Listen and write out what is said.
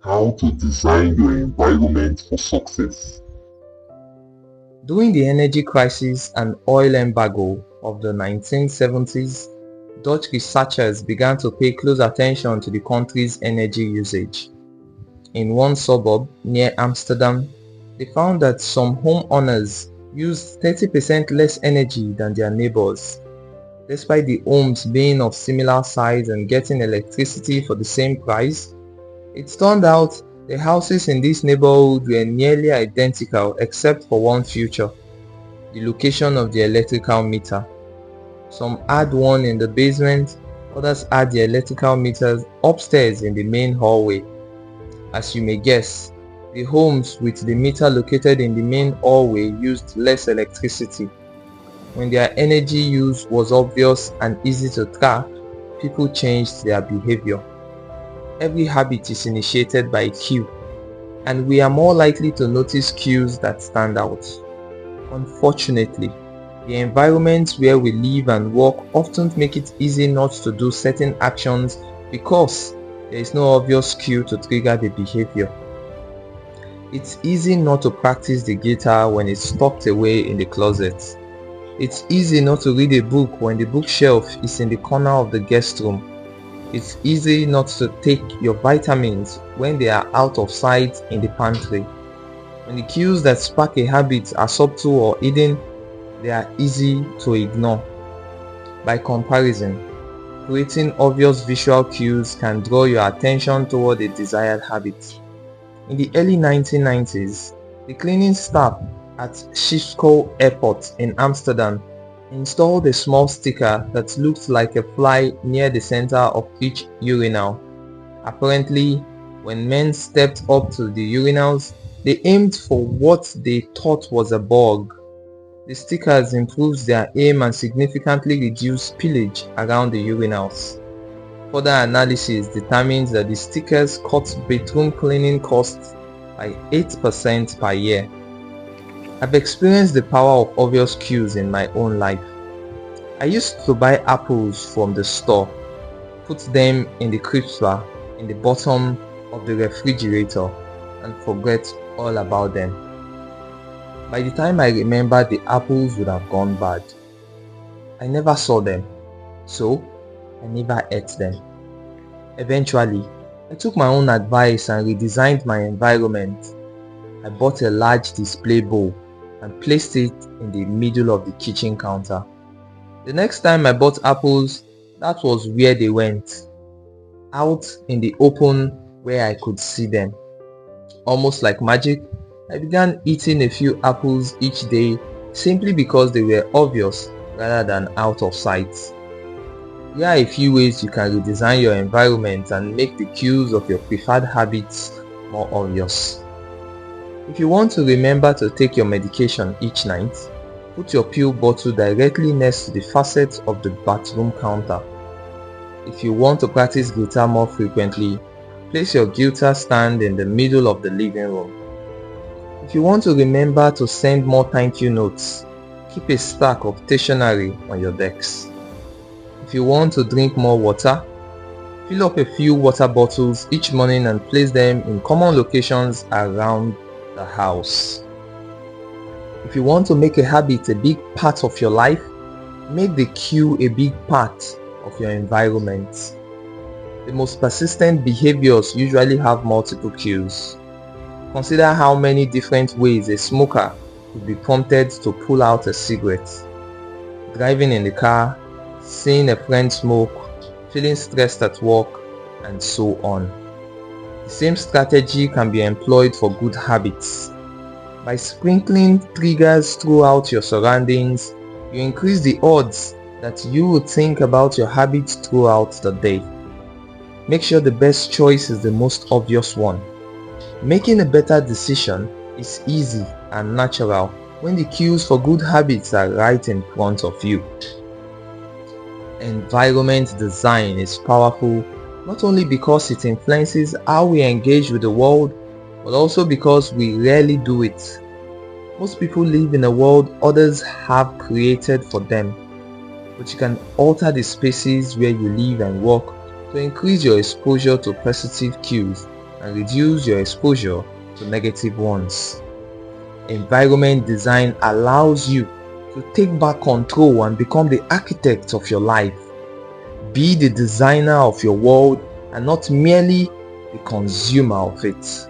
How to design your environment for success. During the energy crisis and oil embargo of the 1970s, Dutch researchers began to pay close attention to the country's energy usage. In one suburb near Amsterdam, they found that some homeowners used 30% less energy than their neighbors. Despite the homes being of similar size and getting electricity for the same price, it turned out the houses in this neighborhood were nearly identical except for one feature: the location of the electrical meter. Some had one in the basement, others had the electrical meters upstairs in the main hallway. As you may guess, the homes with the meter located in the main hallway used less electricity. When their energy use was obvious and easy to track, people changed their behavior. Every habit is initiated by a cue, and we are more likely to notice cues that stand out. Unfortunately, the environments where we live and work often make it easy not to do certain actions because there is no obvious cue to trigger the behavior. It's easy not to practice the guitar when it's tucked away in the closet. It's easy not to read a book when the bookshelf is in the corner of the guest room. It's easy not to take your vitamins when they are out of sight in the pantry. When the cues that spark a habit are subtle or hidden, they are easy to ignore. By comparison, creating obvious visual cues can draw your attention toward a desired habit. In the early 1990s, the cleaning staff at Schiphol Airport in Amsterdam installed a small sticker that looked like a fly near the center of each urinal. Apparently, when men stepped up to the urinals, they aimed for what they thought was a bug. The stickers improved their aim and significantly reduced spillage around the urinals. Further analysis determines that the stickers cut bathroom cleaning costs by 8% per year. I've experienced the power of obvious cues in my own life. I used to buy apples from the store, put them in the crisper in the bottom of the refrigerator, and forget all about them. By the time I remembered, the apples would have gone bad. I never saw them, so I never ate them. Eventually, I took my own advice and redesigned my environment. I bought a large display bowl and placed it in the middle of the kitchen counter. The next time I bought apples, that was where they went, out in the open where I could see them. Almost like magic, I began eating a few apples each day simply because they were obvious rather than out of sight. Here are a few ways you can redesign your environment and make the cues of your preferred habits more obvious. If you want to remember to take your medication each night, put your pill bottle directly next to the facet of the bathroom counter. If you want to practice guitar more frequently, place your guitar stand in the middle of the living room. If you want to remember to send more thank you notes, keep a stack of stationery on your decks. If you want to drink more water, fill up a few water bottles each morning and place them in common locations around the house. If you want to make a habit a big part of your life, make the cue a big part of your environment. The most persistent behaviors usually have multiple cues. Consider how many different ways a smoker could be prompted to pull out a cigarette. Driving in the car, seeing a friend smoke, feeling stressed at work, and so on. The same strategy can be employed for good habits. By sprinkling triggers throughout your surroundings, you increase the odds that you will think about your habits throughout the day. Make sure the best choice is the most obvious one. Making a better decision is easy and natural when the cues for good habits are right in front of you. Environment design is powerful not only because it influences how we engage with the world, but also because we rarely do it. Most people live in a world others have created for them, but you can alter the spaces where you live and work to increase your exposure to positive cues and reduce your exposure to negative ones. Environment design allows you to take back control and become the architect of your life. Be the designer of your world and not merely the consumer of it.